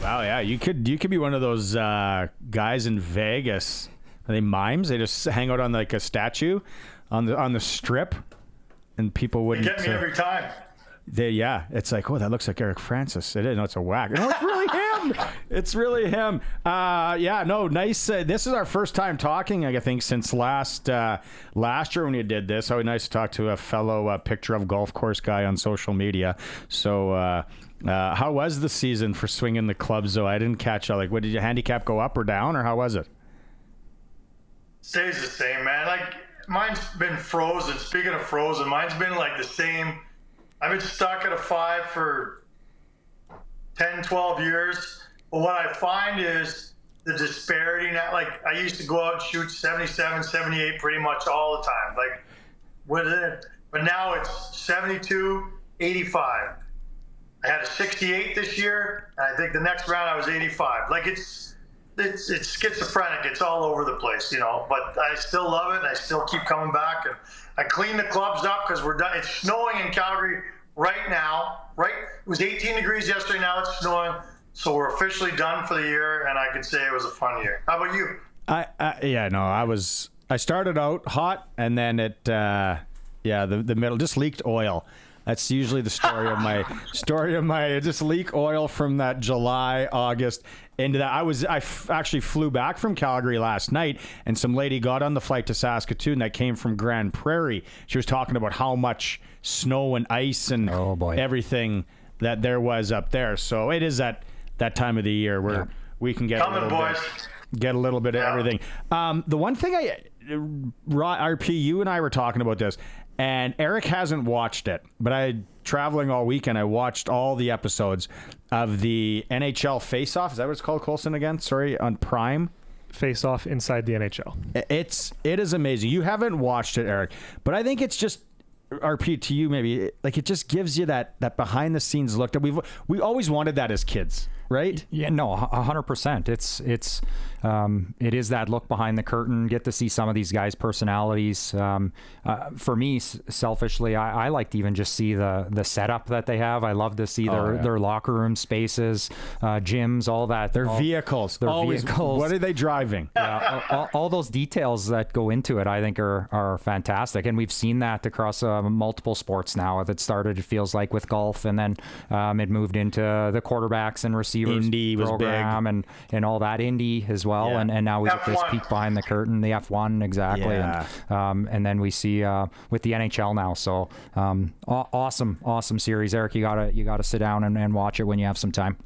Wow, yeah, you could be one of those guys in Vegas. Are they mimes? They just hang out on like a statue on the strip, and people wouldn't. They get me every time. It's like, oh, that looks like Eric Francis. It is. No, it's a whack. No, it's really him. It's really him. Nice. This is our first time talking, I think, since last year when you did this. Always nice to talk to a fellow picture of golf course guy on social media. So, how was the season for swinging the clubs, though? I didn't catch like, what did your handicap go up or down, or how was it? Stays the same, man. Like, mine's been frozen. Speaking of frozen, mine's been like the same. I've been stuck at a 5 for 10, 12 years. But what I find is the disparity now. Like, I used to go out and shoot 77, 78 pretty much all the time. Like, but now it's 72, 85. I had a 68 this year, and I think the next round I was 85. Like, it's schizophrenic. It's all over the place, but I still love it, and I still keep coming back. And I clean the clubs up because we're done. It's snowing in Calgary right now. Right? It was 18 degrees yesterday. Now it's snowing. So we're officially done for the year, and I could say it was a fun year. How about you? I started out hot, and then the middle just leaked oil. That's usually the story of my just leak oil from that July, August into that. I actually flew back from Calgary last night, and some lady got on the flight to Saskatoon that came from Grand Prairie. She was talking about how much snow and ice and everything that there was up there. So it is that time of the year where we can get a little bit of everything. The one thing RP, you and I were talking about this, and Eric hasn't watched it, but traveling all weekend, I watched all the episodes of the NHL Face-Off. Is that what it's called, Colson, again? Sorry, on Prime? Face-Off Inside the NHL. It is amazing. You haven't watched it, Eric, but I think it's just, RP, to you maybe, like, it just gives you that behind-the-scenes look that we always wanted that as kids, right? Yeah, no, 100%. It is that look behind the curtain, get to see some of these guys' personalities. For me, selfishly, I like to even just see the setup that they have. I love to see their locker room spaces, gyms, all that. Their vehicles. What are they driving? Yeah, all those details that go into it, I think, are fantastic. And we've seen that across multiple sports now. It started, it feels like, with golf, and then it moved into the quarterbacks and receivers Indy program was big. and all that, Indy as well. Yeah. And now we get this peek behind the curtain, the F1, exactly. Yeah. And then we see with the NHL now. So awesome series. Eric, you gotta sit down and watch it when you have some time.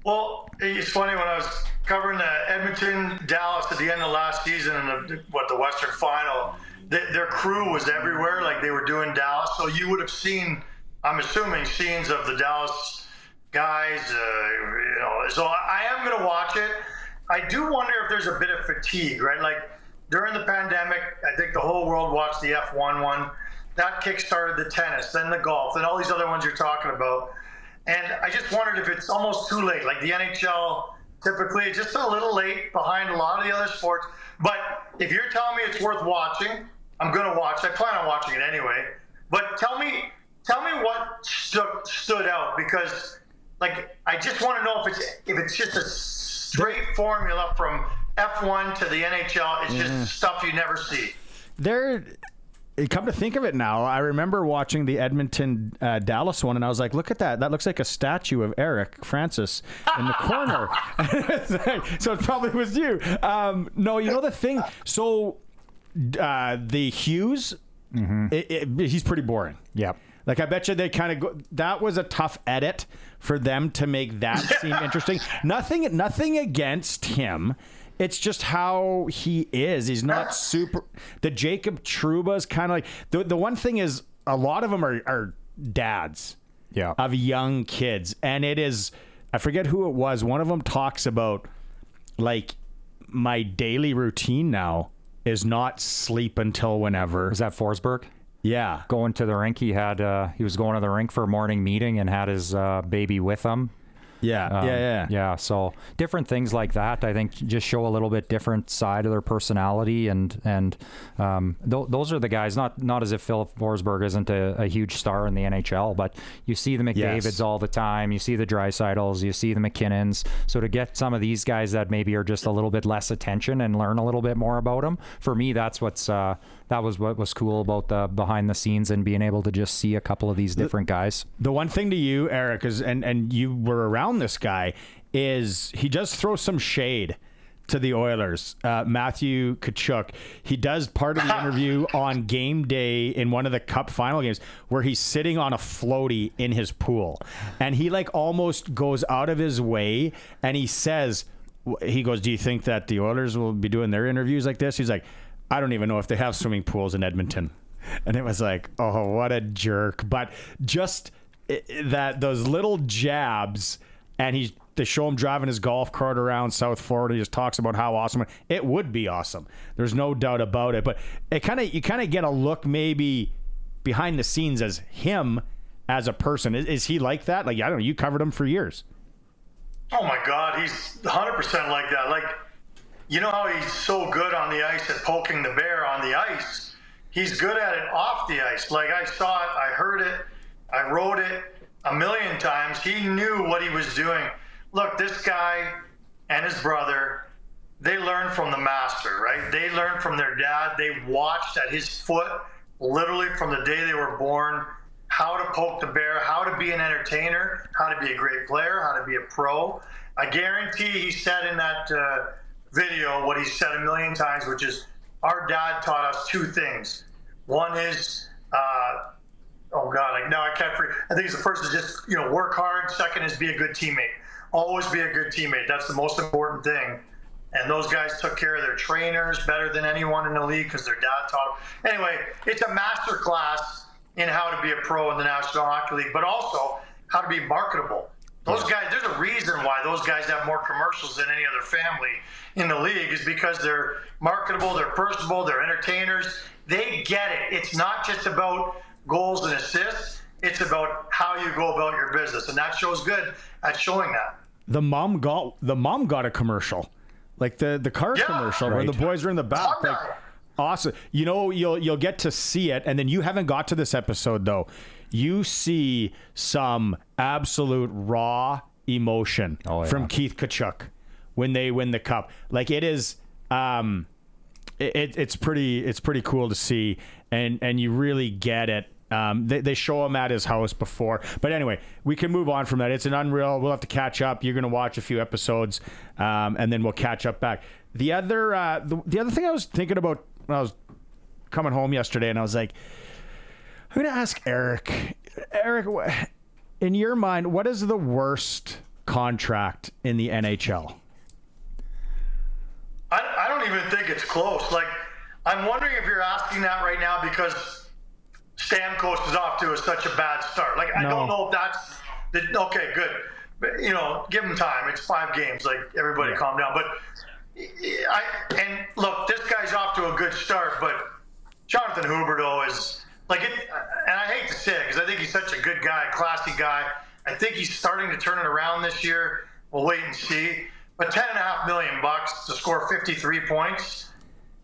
Well, it's funny, when I was covering the Edmonton, Dallas at the end of last season and the Western Final, their crew was everywhere, like they were doing Dallas. So you would have seen, I'm assuming, scenes of the Dallas guys. So I am going to watch it. I do wonder if there's a bit of fatigue, right? Like during the pandemic, I think the whole world watched the F1 one. That kickstarted the tennis, then the golf, and all these other ones you're talking about. And I just wondered if it's almost too late. Like the NHL, typically, it's just a little late behind a lot of the other sports. But if you're telling me it's worth watching, I'm going to watch. I plan on watching it anyway. But tell me what stood out, because like I just want to know if it's just a straight formula from F1 to the NHL. It's just stuff you never see. Come to think of it now, I remember watching the Edmonton Dallas one, and I was like, look at that. That looks like a statue of Eric Francis in the corner. So it probably was you. No, you know the thing. So the Hughes, he's pretty boring. Yep. Like, I bet you they kind of go, that was a tough edit for them to make that seem interesting. Nothing against him. It's just how he is. He's not super. The Jacob Trouba's kind of like, the one thing is, a lot of them are dads of young kids. And it is, I forget who it was. One of them talks about, like, my daily routine now is not sleep until whenever. Was that Forsberg? Yeah. Going to the rink. He was going to the rink for a morning meeting and had his baby with him. Yeah. So different things like that, I think, just show a little bit different side of their personality, and those are the guys. Not as if Philip Forsberg isn't a huge star in the NHL, but you see the McDavids all the time. You see the Dreisaitl's, you see the McKinnons. So to get some of these guys that maybe are just a little bit less attention and learn a little bit more about them, for me, that was what was cool about the behind the scenes and being able to just see a couple of these different guys. The one thing to you, Eric, is and you were around this guy, is he does throw some shade to the Oilers. Matthew Tkachuk, he does part of the interview on game day in one of the Cup final games where he's sitting on a floaty in his pool, and he like almost goes out of his way, and he says, he goes, "Do you think that the Oilers will be doing their interviews like this?" He's like, "I don't even know if they have swimming pools in Edmonton." And it was like, oh, what a jerk. But just those little jabs, and they show him driving his golf cart around South Florida. He just talks about how awesome it would be. Awesome. There's no doubt about it. But you kind of get a look maybe behind the scenes as him as a person. Is he like that? Like, I don't know. You covered him for years. Oh my God, he's 100% like that. Like, you know how he's so good on the ice at poking the bear on the ice? He's good at it off the ice. Like, I saw it, I heard it, I wrote it a million times. He knew what he was doing. Look, this guy and his brother, they learned from the master, right? They learned from their dad. They watched at his foot, literally from the day they were born, how to poke the bear, how to be an entertainer, how to be a great player, how to be a pro. I guarantee he said in that video what he said a million times, which is, our dad taught us two things. One is, oh God, like now I can't forget. I think the first is just, work hard. Second is be a good teammate. Always be a good teammate. That's the most important thing. And those guys took care of their trainers better than anyone in the league because their dad taught them. Anyway, it's a master class in how to be a pro in the National Hockey League, but also how to be marketable. Those guys, there's a reason why those guys have more commercials than any other family in the league, is because they're marketable, they're personable, they're entertainers. They get it. It's not just about goals and assists. It's about how you go about your business. And that show's good at showing that. The mom got a commercial, like the car commercial where the boys are in the back. Like, awesome. You'll get to see it, and then you haven't got to this episode though. You see some absolute raw emotion from Keith Tkachuk when they win the cup. Like, it is, it's pretty cool to see, and you really get it. They show him at his house before, but anyway, we can move on from that. It's an unreal. We'll have to catch up. You're going to watch a few episodes, and then we'll catch up back. The other thing I was thinking about when I was coming home yesterday, and I was like, I'm going to ask Eric. Eric, in your mind, what is the worst contract in the NHL? I don't even think it's close. Like, I'm wondering if you're asking that right now because Stamkos is off to such a bad start. Like, I don't know if that's okay, good. But, give him time. It's 5 games. Like, everybody calm down. But and look, this guy's off to a good start, but Jonathan Huberdeau is like it, and I hate to say it because I think he's such a good guy, classy guy. I think he's starting to turn it around this year. We'll wait and see. But $10.5 million to score 53 points,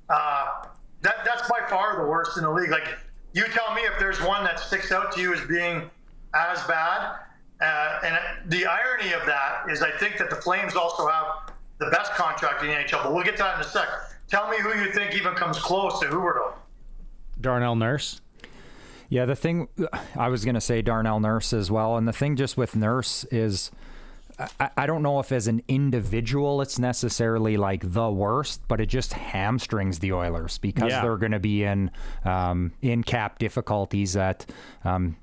that's by far the worst in the league. Like, you tell me if there's one that sticks out to you as being as bad. And the irony of that is I think that the Flames also have the best contract in the NHL, but we'll get to that in a sec. Tell me who you think even comes close to Huberdeau. Darnell Nurse. Yeah, the thing, I was going to say Darnell Nurse as well. And the thing just with Nurse is, I don't know if as an individual it's necessarily like the worst, but it just hamstrings the Oilers because they're going to be in cap difficulties that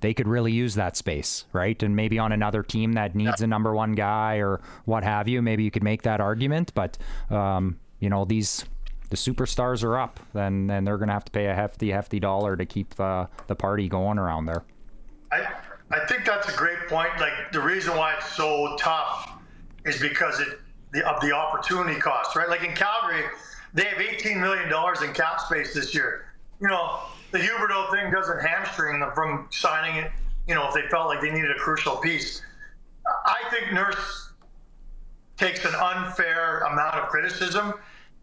they could really use that space, right? And maybe on another team that needs a number one guy or what have you, maybe you could make that argument. But the superstars are up, then they're going to have to pay a hefty dollar to keep the party going around there. I think that's a great point. Like, the reason why it's so tough is because of the opportunity cost, right? Like in Calgary, they have $18 million in cap space this year. The Huberdeau thing doesn't hamstring them from signing it, if they felt like they needed a crucial piece. I think Nurse takes an unfair amount of criticism.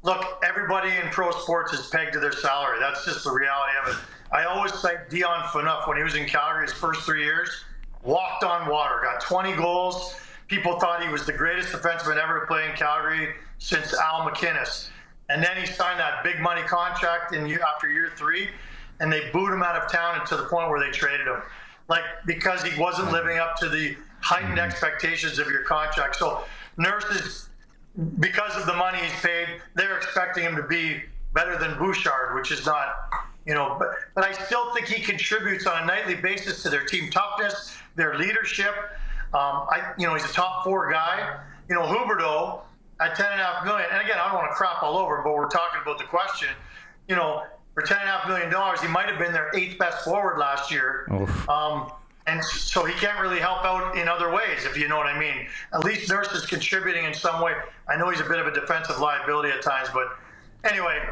Look, everybody in pro sports is pegged to their salary. That's just the reality of it. I always cite Dion Phaneuf when he was in Calgary his first 3 years, walked on water, got 20 goals. People thought he was the greatest defenseman ever to play in Calgary since Al McInnes. And then he signed that big money contract after year 3, and they booed him out of town and to the point where they traded him. Like, because he wasn't living up to the heightened expectations of your contract. So nurses, because of the money he's paid, they're expecting him to be better than Bouchard, which is not, but I still think he contributes on a nightly basis to their team toughness, their leadership. He's a top 4 guy. Huberdeau at $10.5 million, and again, I don't want to crap all over him, but we're talking about the question. For $10.5 million, he might have been their 8th best forward last year. And so he can't really help out in other ways, if you know what I mean. At least Nurse is contributing in some way. I know he's a bit of a defensive liability at times, but anyway,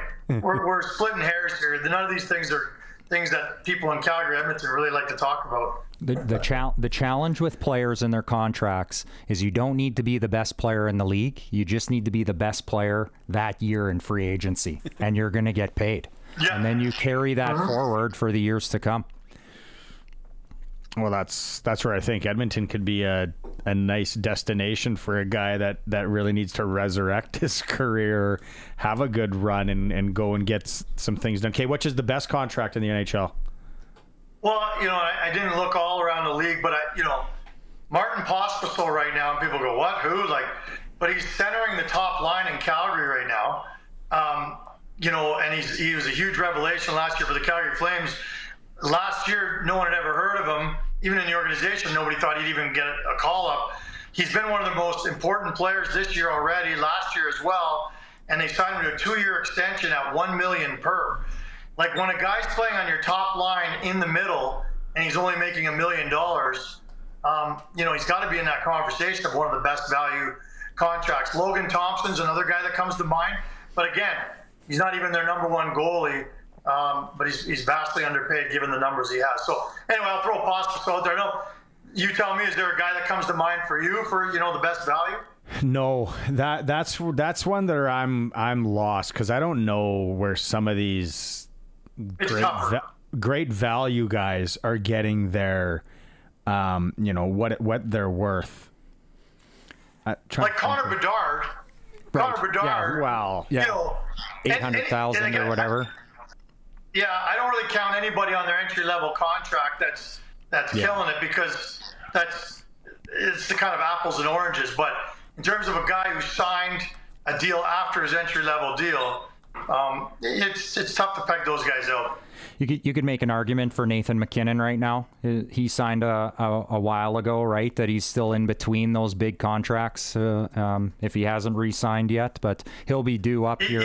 we're splitting hairs here. None of these things are things that people in Calgary, Edmonton really like to talk about. The challenge with players and their contracts is you don't need to be the best player in the league. You just need to be the best player that year in free agency, and you're going to get paid. Yeah. And then you carry that forward for the years to come. Well, that's where I think Edmonton could be a nice destination for a guy that really needs to resurrect his career, have a good run, and go and get some things done. Okay, which is the best contract in the NHL? Well, I didn't look all around the league, but Martin Pospisil right now, and people go, what, who? But he's centering the top line in Calgary right now. And he was a huge revelation last year for the Calgary Flames. Last year, no one had ever heard of him. Even in the organization, nobody thought he'd even get a call up. He's been one of the most important players this year already, last year as well, and they signed him to a 2-year extension at $1 million per. Like, when a guy's playing on your top line in the middle and he's only making $1 million, he's got to be in that conversation of one of the best value contracts. Logan Thompson's another guy that comes to mind, but again, he's not even their number 1 goalie. But he's vastly underpaid given the numbers he has. So anyway, I'll throw Pospisil out there. No, you tell me, is there a guy that comes to mind for you for the best value? No, that's one that I'm lost because I don't know where some of these great value guys are getting their what they're worth. Like Connor Bedard. Right. Connor Bedard. Yeah, wow. Yeah. 800,000 or whatever. Yeah, I don't really count anybody on their entry-level contract that's killing it because it's the kind of apples and oranges. But in terms of a guy who signed a deal after his entry-level deal, it's tough to peg those guys out. You could make an argument for Nathan McKinnon right now. He signed a while ago, right? That he's still in between those big contracts if he hasn't re-signed yet, but he'll be due up here.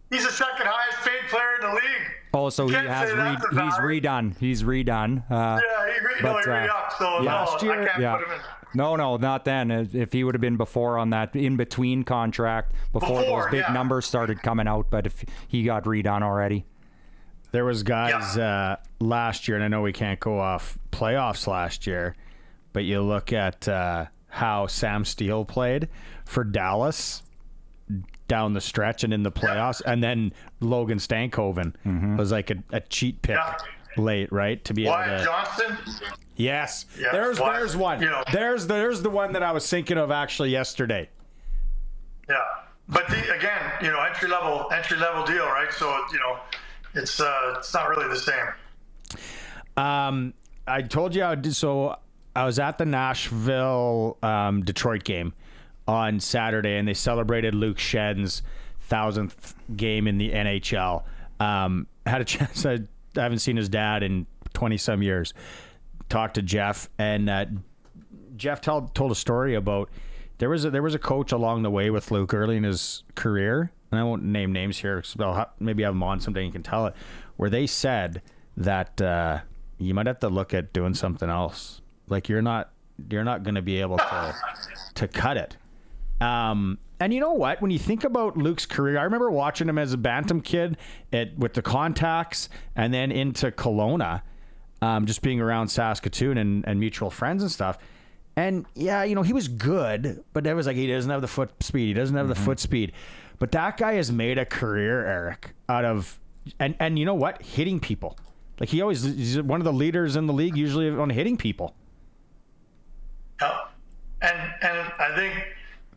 He's the second highest paid player in the league. Oh, so he's redone. He's redone. He re-upped. So last year, I can't put him in. No, not then. If he would have been before on that in-between contract, before those big numbers started coming out, but if he got redone already. There was guys last year, and I know we can't go off playoffs last year, but you look at how Sam Steele played for Dallas down the stretch and in the playoffs, and then Logan Stankoven was like a cheat pick late, right? To be able to. Johnson. Yes, there's one. There's the one that I was thinking of actually yesterday. Yeah, but again, entry level deal, right? So it's not really the same. I told you I was at the Nashville Detroit game on Saturday, and they celebrated Luke Schen's 1,000th game in the NHL. Had a chance. I haven't seen his dad in 20-some years. Talked to Jeff, and Jeff told a story about there was a coach along the way with Luke early in his career, and I won't name names here, so I'll maybe have him on someday. You can tell it, where they said that you might have to look at doing something else. Like you're not going to be able to cut it. And you know what? When you think about Luke's career, I remember watching him as a bantam kid with the contacts, and then into Kelowna, just being around Saskatoon and mutual friends and stuff. And yeah, he was good, but it was like he doesn't have the foot speed. He doesn't have the foot speed. But that guy has made a career, Eric, out of and you know what? Hitting people. Like he's one of the leaders in the league usually on hitting people. Yeah. And I think,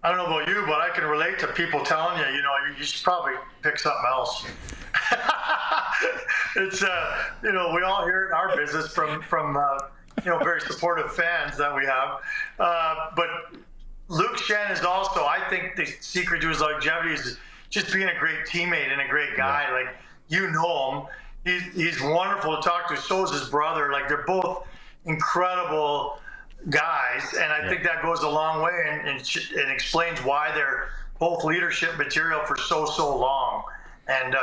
I don't know about you, but I can relate to people telling you, you should probably pick something else. It's, we all hear it in our business from very supportive fans that we have. But Luke Shen is also, I think the secret to his longevity is just being a great teammate and a great guy. Yeah. Like, him. He's wonderful to talk to. So is his brother. Like, they're both incredible guys. And I think that goes a long way and explains why they're both leadership material for so long. And,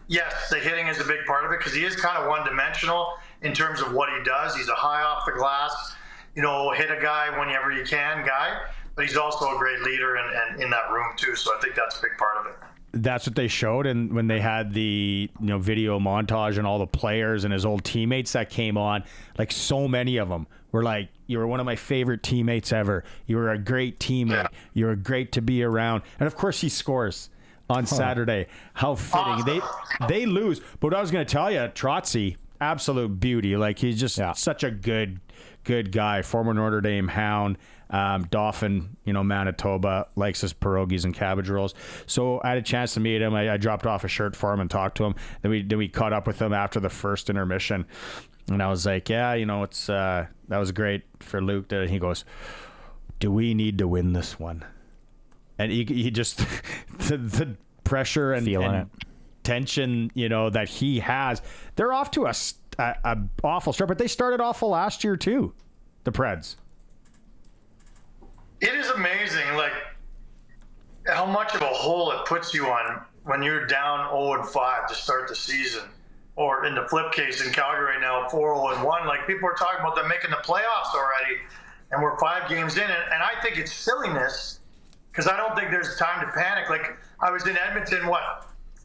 yes, the hitting is a big part of it because he is kind of one-dimensional in terms of what he does. He's a high off the glass, hit a guy whenever you can guy, but he's also a great leader and in that room too. So I think that's a big part of it. That's what they showed, and when they had the video montage and all the players and his old teammates that came on, like so many of them were like, "You were one of my favorite teammates ever. You were a great teammate. Yeah. You were great to be around." And of course, he scores on Saturday. How fitting. They lose, but what I was going to tell you, Trotzy, absolute beauty. Like he's just such a good guy. Former Notre Dame Hound. Dauphin, Manitoba, likes his pierogies and cabbage rolls. So I had a chance to meet him. I dropped off a shirt for him and talked to him. Then we caught up with him after the first intermission. And I was like, it's that was great for Luke. And he goes, "Do we need to win this one?" And he just, the pressure and tension, that he has. They're off to a awful start, but they started awful last year too, the Preds. It is amazing, like, how much of a hole it puts you on when you're down 0-5 to start the season. Or in the flip case in Calgary right now, 4-0-1. Like, people are talking about them making the playoffs already, and we're 5 games in. And I think it's silliness, because I don't think there's time to panic. Like, I was in Edmonton,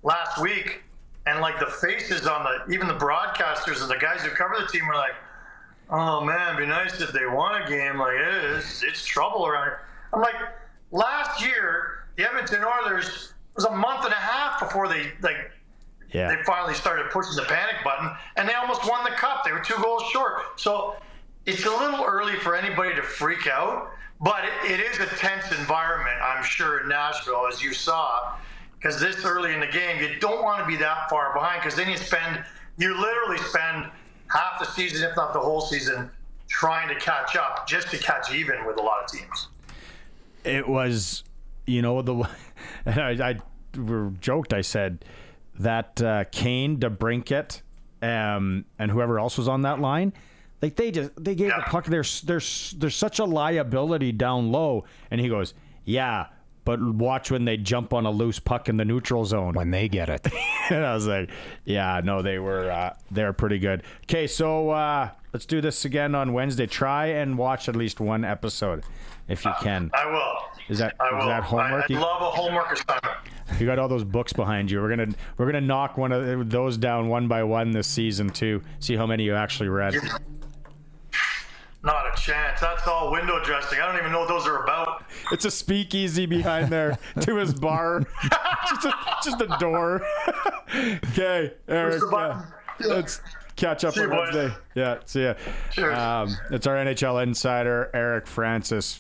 last week, and, like, the faces on even the broadcasters and the guys who cover the team were like, "Oh man, it'd be nice if they won a game. Like it's trouble around here." I'm like, last year the Edmonton Oilers was a month and a half before they finally started pushing the panic button, and they almost won the cup. They were 2 goals short. So it's a little early for anybody to freak out, but it is a tense environment, I'm sure, in Nashville, as you saw, because this early in the game you don't want to be that far behind, because then you literally spend half the season, if not the whole season, trying to catch up, just to catch even with a lot of teams. It was, I joked. I said that Kane, DeBrincat, and whoever else was on that line, like they gave the puck. There's such a liability down low, and he goes, "Yeah, but watch when they jump on a loose puck in the neutral zone when they get it." And I was like, "Yeah, no, they were pretty good." Okay, so let's do this again on Wednesday. Try and watch at least one episode if you can. I will. Is that I homework? love a homework assignment. You got all those books behind you. We're gonna knock one of those down one by one this season too. See how many you actually read. Not a chance. That's all window dressing. I don't even know what those are about. It's a speakeasy behind there to his bar. just a door. Okay, Eric. Let's catch up on Wednesday. Yeah, see ya. Cheers. It's our NHL insider, Eric Francis.